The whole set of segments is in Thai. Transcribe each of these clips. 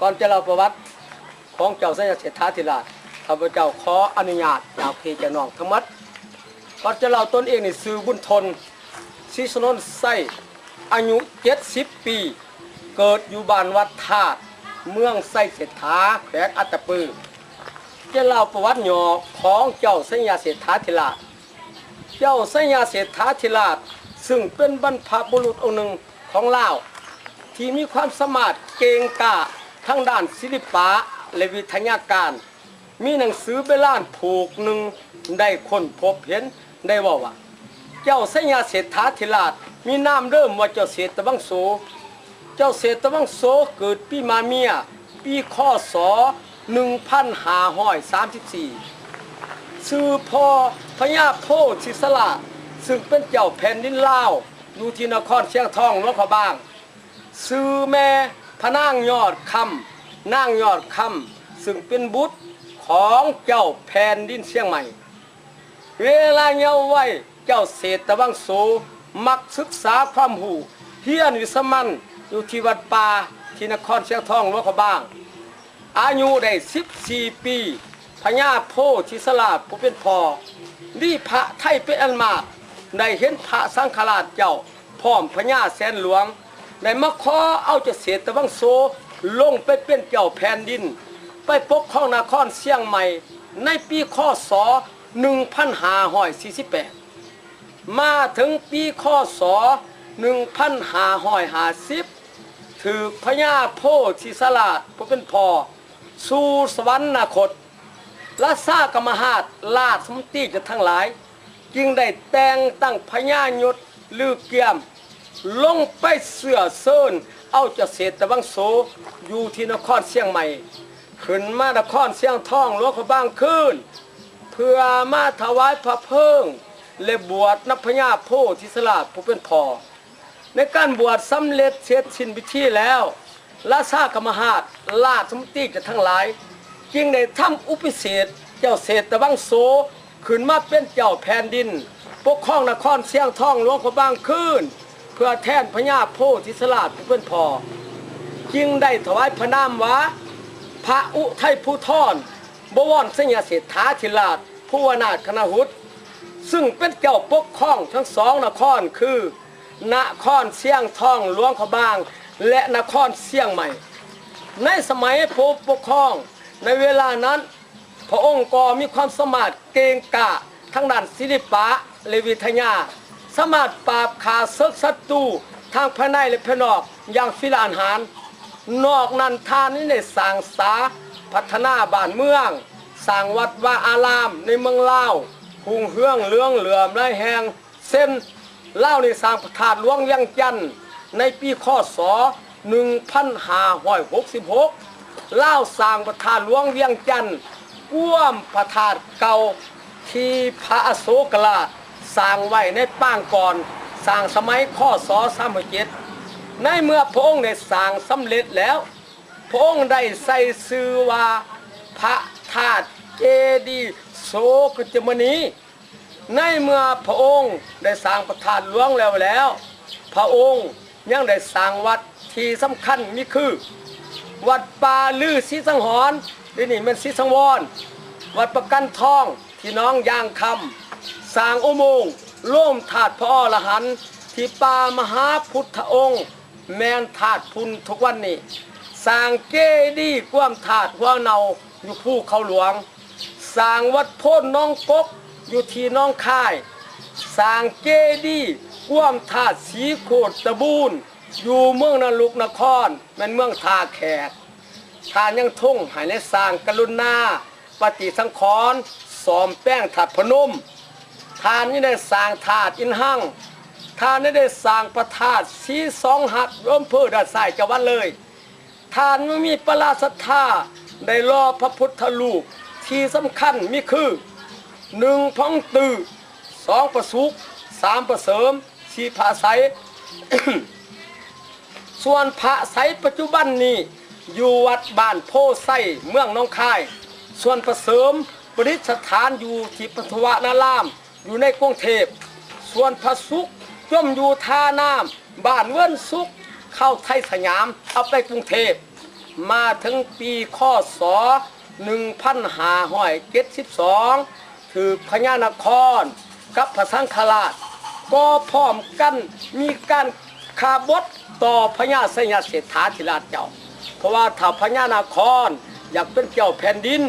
ก่อนจะเล่าประวัติของเจ้าสัญญาเศรษฐาธิราชข้าพเจ้าขออนุญาตจากพี่จากน้องทั้งหมดก่อนจะเล่าตนเองนี่ซื้อบุญทนศรีสนนไส้อายุ70 ปีเกิดอยู่บ้านวัดธาตุเมืองไส้เศรษฐาแขวงอัตตปือจะเล่าประวัติย่อของเจ้าสัญญาเศรษฐาธิราชเจ้าสัญญาเศรษฐาธิราชซึ่งเป็นบรรพบุรุษองค์หนึ่งของลาวที่มีความสามารถเก่งกาจทั้งด้านศิลปะและวิทยาการมีหนังสือเบลานผูกหนึ่งได้ค้นพบเห็นได้ว่าเจ้าสัญญาเศรษฐาธิราชมีนามเริ่มว่าเจ้าเศรษฐวังโสเจ้าเศรษฐวังโสเกิดปีมาเมียปีคศ1534ชื่อพ่อพญาโพธิสละซึ่งเป็นเจ้าแผ่นดินลาวอยู่ที่นครเชียงทองหลวงพระบางชื่อแม่พระนางยอดคำนางยอดคำซึ่งเป็นบุตรของเจ้าแผ่นดินเชียงใหม่เวลาเยาว์วัยเจ้าเศรษฐวังโสมักศึกษาความรู้เฮียนวิสมันอยู่ที่วัดป่าที่นครเชียงทองหลวงพระบางอายุได้14 ปีพญาโพธิสละผู้เป็นพ่อดีพระไทยเป็นอันมากได้เห็นพระสังฆราชเจ้าพร้อมพญาแสนหลวงได้มาขอเอาเจ้าเศรษฐวังโสลงไปเป็นเจ้าแผ่นดินไปปกครองนครเชียงใหม่ในปีคศ1548มาถึงปีคศ1550ถือพญาโพธิสละผู้เป็นพ่อสู่สวรรคตและซากมหาดราชสมติจะทั้งหลายจึงได้แต่งตั้งพญายศลือเกียมลงไปเสื่อเซินเอาเจ้าเศรษฐวังโสอยู่ที่นครเชียงใหม่ขึ้นมานครเชียงทองหลวงพระบางคืนเพื่อมาถวายพระเพลิงและบวชนับพญาโพธิสละผู้เป็นพ่อในการบวชสำเร็จเสร็จสิ้นพิธีแล้วราชากมหาดราชสมติจะทั้งหลายจึงได้ทำอุปเสธเจ้าเศรษฐวังโสขึ้นมาเป็นเจ้าแผ่นดินปกครองนครเชียงทองหลวงพระบางคืนเพื่อแทนพญาโพธิสละผู้เป็นพ่อจึงได้ถวายพระนามว่าพระอุทัยภูธรบวรสัญญาเศรษฐาธิราชผู้วนาถคณหุตซึ่งเป็นเจ้าปกครองทั้งสองนครคือนครเชียงทองหลวงพระบางและนครเชียงใหม่ในสมัยผู้ปกครองในเวลานั้นพระองค์ก็มีความสามารถเก่งกาจทั้งด้านศิลปะและวิทยาสามารถปราบขาศึกศัตรูทางภายในและภายนอกอย่างฟิลานหารนอกนั้นท่านนี้ได้สร้างสาพัฒนาบ้านเมืองสร้างวัดวาอารามในเมืองลาวหุ่งเฮืองเรื่องเหลื่อมและแหงเส้นเล่าในสร้างพระธาตุหลวงเวียงจันทน์ในปีคศ1566เล่าสร้างพระธาตุหลวงเวียงจันทน์ก้วมพระธาตุเก่าที่พระอโศกราชสร้างไว้ในป้างก่อนสร้างสมัยคศ307ในเมื่อพระองค์ได้สร้างสำเร็จแล้วพระองค์ได้ใส่ชื่อว่าพระธาตุเจดีย์โสกจมณีในเมื่อพระองค์ได้สร้างพระธาตุหลวงแล้วพระองค์ยังได้สร้างวัดที่สำคัญมีคือวัดป่าลือศรีสังหรณ์นี่มันศรีสังวรวัดประกันทองที่น้องยางคำสร้างอุโมงค์ร่วมถาดพระอรหันต์ที่ป่ามหาพุทธองค์แมนถาดพุนทุกวันนี้สร้างเจดีย์ก้วมถาดหัวเนาอยู่ภูเขาหลวงสร้างวัดโพนน้องกกอยู่ที่น้องค่ายสร้างเจดีย์ก้วมถาดสีโคตรตะบูนอยู่เมืองนลุกนครเป็นเมืองท่าแขกทานยังทุ่งให้ในสร้างกรุณาปฏิสังขรณ์สอมแป้งถาดพนมทานนี่ได้สร้างถาดอินหั่งทานนี่ได้สร้างประธาตุสีสองหักร่วมเพื่อดัดสายจังหวัดเลยทานไม่มีปราศรัทธาได้รอพระพุทธรูปที่สำคัญมีคือ1พังตือ2ประสุก3ประเสริม4พระไส ส่วนพระไสปัจจุบันนี้อยู่วัดบ้านโพไซเมืองหนองคายส่วนประเสริมประดิษฐานอยู่ที่ปฐวานารามอยู่ในกรุงเทพส่วนพระสุกจมอยู่ท่าน้ำบ้านเวิ้นสุกเข้าไทยสยามเอาไปกรุงเทพ มาถึงปีคศ1572ถือพญานครกับพระสังฆราชก็พร้อมกันมีการคาบดต่อพญาไสยเศรษฐาธิราชเจ้าเพราะว่าถ้าพญานครอยากเป็นเจ้าแผ่นดิน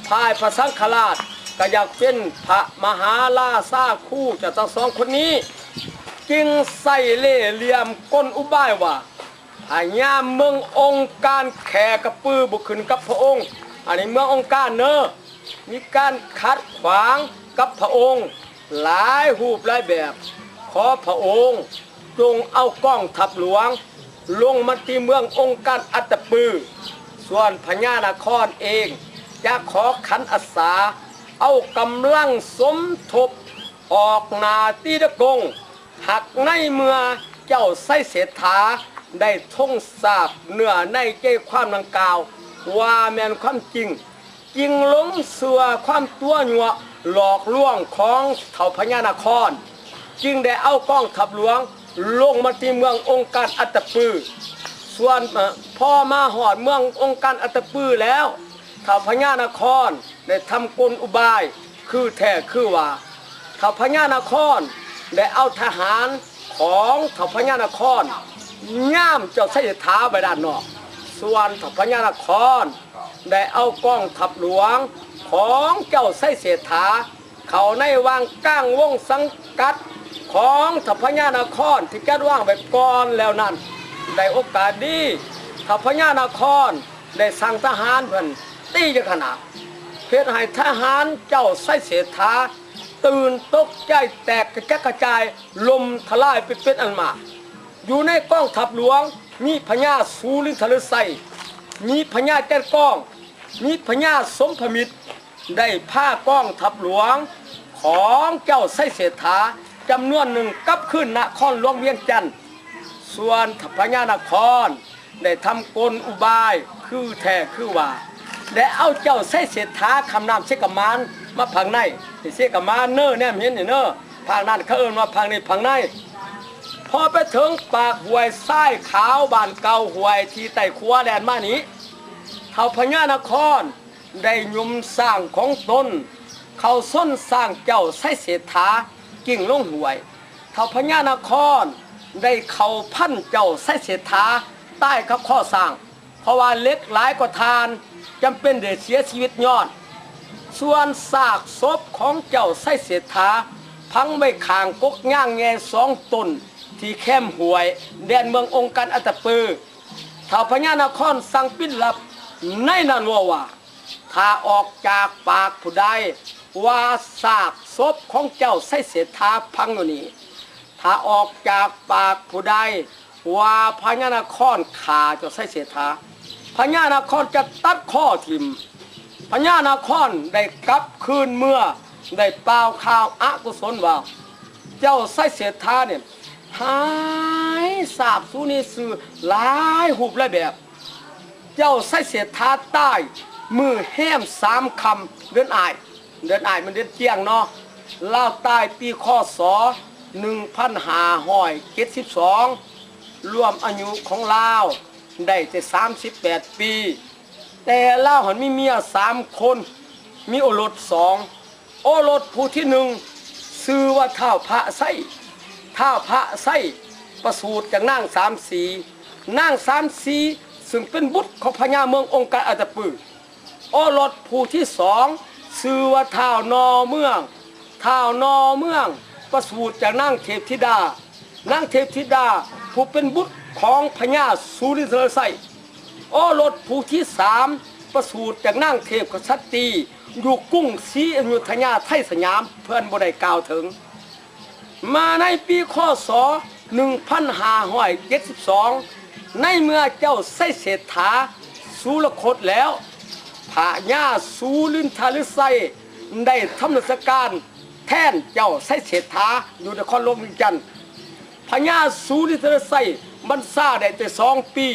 พายพระสังฆราชก็อยากเป็นพระมหาราชาคู่เจ้าทั้งสองคนนี้จึงใส่เล่ห์เหลี่ยมกลอุบายว่าพญาเมืององค์การแขกระปือบุกขึ้นกับพระองค์อันนี้เมืององค์การเนอะมีการขัดขวางกับพระองค์หลายรูปหลายแบบขอพระองค์จงเอากองทัพหลวงลงมาที่เมืององค์การอัตตปือส่วนพญานครเองจะขอขันอาสาเอากำลังสมทบออกนาตีตะกงหักในเมื่อเจ้าไสเศรษฐาได้ทงทราบเนื้อในใจความดังกล่าวว่าแม่นความจริงจึงหลงเสือความตัวหยัวหลอกลวงของเผ่าพญานครจึงได้เอากองทัพหลวงลงมาที่เมืององค์การอัตตปือส่วนพ่อมาหอดเมืององค์การอัตตปือแล้วเผ่าพญานครได้ทำกลอุบายคือแท้คือว่าเผ่าพญานครได้เอาทหารของเผ่าพญานครย่ามเจ้าไสเศรษฐาไปด้านนอกส่วนเผ่าพญานครได้เอากองทัพหลวงของเจ้าไสเศรษฐาเขาในวางก้างวงสังกัดของเผ่าพญานครที่จัดว่างไปก่อนแล้วนั้นได้โอกาสดีเผ่าพญานครได้สั่งทหารเพิ่นตีจะขนาดเพื่อให้ทหารเจ้าไสเศรษฐาตื่นตกใจแตกกระจายลมทลายไปเป็นอันมากอยู่ในกองทัพหลวงมีพญาสูรินทรไสยมีพญาแก้กองมีพญาสมพมิตรได้ผ้ากองทัพหลวงของเจ้าไสเศรษฐาจำนวนหนึ่งกลับขึ้นนครหลวงเวียงจันทร์ส่วนพญานครได้ทำกลอุบายคือแท้คือว่าและเอาเจ้าไสเศรษฐาคำนามเสกมานมาพังในเสกมานเนอเนี่ยเห็นเนอพังนั้นเขาเอิ้นว่าพังในพังในพอไปถึงปากห้วยทรายขาวบ้านเก่าห้วยที่ใต้ขัวแดนมานี้เผ่าพญานครได้ยุมสร้างของตนเขาส้นสร้างเจ้าไสเศรษฐากิ่งลงห้วยเผ่าพญานครได้เขาพันเจ้าไสเศรษฐาใต้กับข้อสร้างเพราะว่าเล็กหลายกว่าทานจำเป็นเดือดเสียชีวิตย้อนส่วนซากศพของเจ้าไสเศรษฐาพังไม่ขางกกย่างแง่2 ตนที่แคมห้วยแดนเมืององค์การอัตตปือเผ่าพญานครสั่งปิดลับในนั้นว่าถ้าออกจากปากผู้ใดว่าซากศพของเจ้าไสเศรษฐาพังอยู่นี้ถ้าออกจากปากผู้ใดว่าพญานครฆ่าเจ้าไสเศรษฐาพญานครจะตัดข้อทิ่มพญานครได้กลับคืนเมื่อได้เป่าข่าวอกุศลว่าเจ้าไสเศรษฐาเนี่ยหายสาบสูญสื่อหลายรูปหลายแบบเจ้าไสเศรษฐาใต้มือแห้ม3 คำเดือนอายมันเดือนเจียงเนาะลาวใต้ปีคศ1572รวมอายุของลาวได้แต่38 ปีแต่ลาวหันมีเมีย3 คนมีโอรส2โอรสผู้ที่1ชื่อว่าท้าวพระไส้ประสูติจากนาง3 สีนาง3 สีซึ่งเป็นบุตรของพญาเมืององค์การอัตตปือโอรสผู้ที่2ชื่อว่าท้าวนอเมืองประสูติจากนางเทพธิดผู้เป็นบุตรของพญาสุรินทรไสยโอรสผู้ที่3ประสูติจากนางเทพกษัตรีอยู่กรุงศรีอยุธยาไทยสยามเพื่อนบ่ได้กล่าวถึงมาในปีคศ1572ในเมื่อเจ้าไสเศรษฐาสุรคตแล้วพญาสุรินทรไสยได้ทำราชการแทนเจ้าไสเศรษฐาอยู่นครหลวงเวียงจันทร์พญาสุรินทรไสยบรรษาได้แต่2 ปี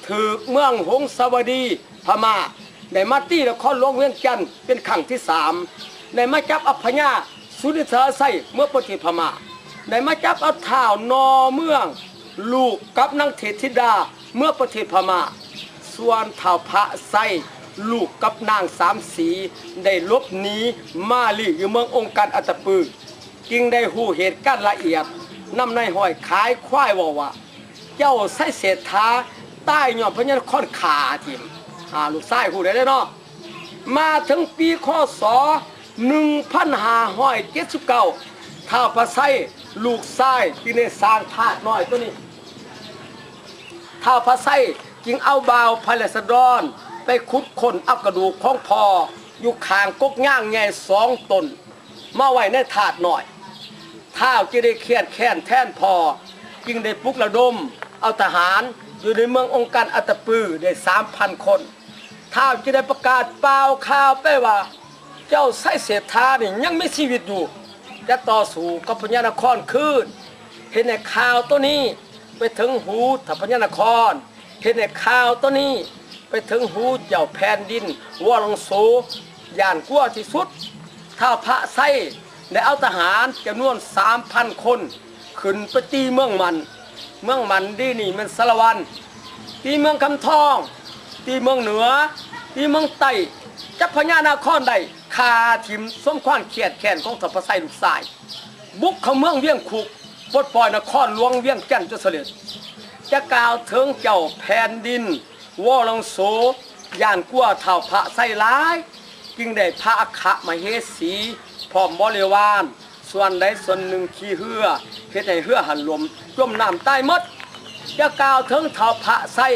ถือเมืองหงสาวดีพม่าได้มาตีนครหลวงเวียงจันทร์เป็นครั้งที่3ได้มาจับอพญาสุรินทรไสยเมื่อประเทศพม่าได้มาจับเอาท้าวนอเมืองลูกกับนางเทพธิดาเมื่อประเทศพม่า ส่วนเท่าพระไส้ลูกกับนางสามสีได้ลบหนีมาลีอยู่เมืององค์การอัตตปือจึงได้หูเหตุการณ์ละเอียดนำในห้อยขายควายว่าเจ้าไส้เศรษฐาใต้ย่อมพญานค่อนขาทิมลูกไส้หูได้เนาะมาถึงปีคศ1579ท้าวพระไส้ลูกไส้ที่ได้สร้างธาตุน้อยตัวนี้ท้าวพระไส้จึงเอาบ่าวพระราษฎรไปขุดค้นเอากระดูกของพ่ออยู่ข้างกกย่างใหญ่2 ตนมาไว้ในถาดหน่อยท้าวจึงได้เครียดแค้นแทนพ่อจึงได้ปลุกระดมเอาทหารอยู่ในเมืององค์การอัตตปือได้ 3,000 คนท้าวจึงได้ประกาศเปล่าข่าวไปว่าเจ้าไส้เศรษฐานี่ยังมีชีวิตอยู่จะต่อสู้กับพญานครคืนเห็นในข่าวตัวนี้ไปถึงหูทัพพญานครเห็นในข่าวตัวนี้ไปถึงหูเจ้าแผ่นดินวอลงโซย่านกลัวที่สุดถ้าพระไส้ได้เอาทหารจำนวน 3,000 คนขึ้นไปตีเมืองมันดีนี่มันสารวันตีเมืองคำทองตีเมืองเหนือตีเมืองใต้จับพญานครได้คาทิมสมควรเขียดแขนของทัพพระไส้ลูกชายบุกเข้าเมืองเวียงคุกปลดปล่อยนครหลวงเวียงจันทร์จนเสด็จจะกล่าวถึงเจ้าแผ่นดินวอลงโซย่านกลัวเท่าพระไส้ร้ายจึงได้พระอัครมเหสีพร้อมบริวารส่วนใดส่วนหนึ่งขี่เหือเฮ็ดให้เหือหันลมจมน้ำใต้หมดจะกล่าวถึงเท่าพระไส้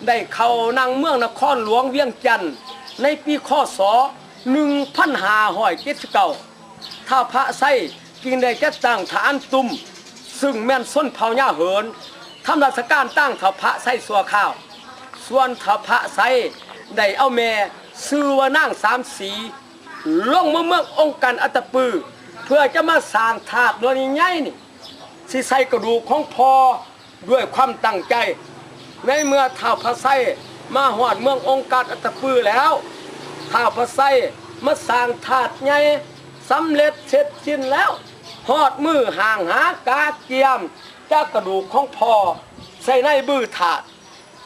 ได้เข้านั่งเมืองนครหลวงเวียงจันทร์ในปีคศ1579ถ้าพระไส้จึงได้จัดตั้งฐานตุ่มซึ่งแม่นส้นเผาหญ้าเหินทำราชการตั้งเท่าพระไส้สัวข้าวส่วนเท่าพระไส้ได้เอาแม่ชื่อว่านางสามสีลงมาเมืององค์การอัตตปือเพื่อจะมาสร้างถาดตัวนี้ใหญ่นี่สิใส่กระดูกของพ่อด้วยความตั้งใจในเมื่อท้าวพระไส้มาหอดเมืององค์การอัตตปือแล้วท้าวพระไส้มาสร้างถาดใหญ่สำเร็จเสร็จสิ้นแล้วหอดมือห่างหากาเกียมจากกระดูกของพ่อใส่ในบื้อถาด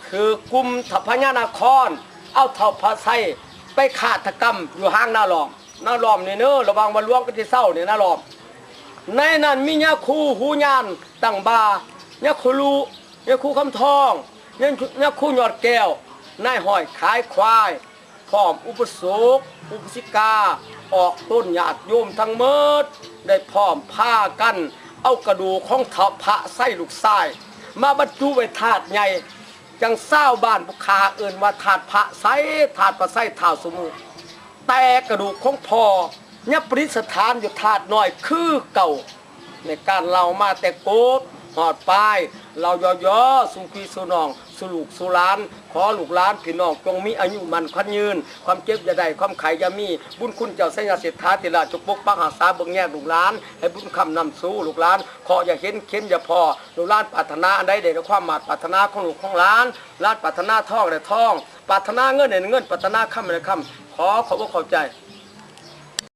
คือกลุ่มทัพพญานครเอาเท่าพระไส้ไปฆาตกรรมอยู่ห้างนาหลอมนี่เนอะระวังมาล้วงกันที่เศร้าเนี่ยนาหลอมในนั้นมียาคูหูยานตั้งบายาคูลูยาคูคำทองยาคูหยอดแก้วนายห้อยขายควายพร้อมอุปสกอุปสิกาออกต้นญาติโยมทั้งเมิดได้พร้อมผ้ากันเอากระดูกของเท่าพระไส้ลูกชายมาบรรจุไว้ถาดใหญ่จังเศร้าบ้านบุคาเอื่นว่าถาดพระไส้ถาดพระไส้ท้าวสมุแต่กระดูกของพ่อเนี่ยประดิษฐานอยู่ถาดน้อยคือเก่าในการเล่ามาแต่โกดหอดปลายเราย่อๆสุขีสุนองสุลูกสุลานขอลูกหลานพี่น้องจงมีอายุมันขวัญยืนความเจ็บอย่าได้ความไข่อย่ามีบุญคุณเจ้าไสยเศรษฐาติลาจุกปกปักหาษาเบิ่งแย่ลูกหลานให้บุญคำนำสู่ลูกหลานขออย่าเห็นเข็นอย่าพอลูกหลานปรารถนาอันใดได้ความมาตรปรารถนาของลูกของหลานปรารถนาทองได้ทองปรารถนาเงินได้เงินปรารถนาคำได้คำขอบอกเข้าใจ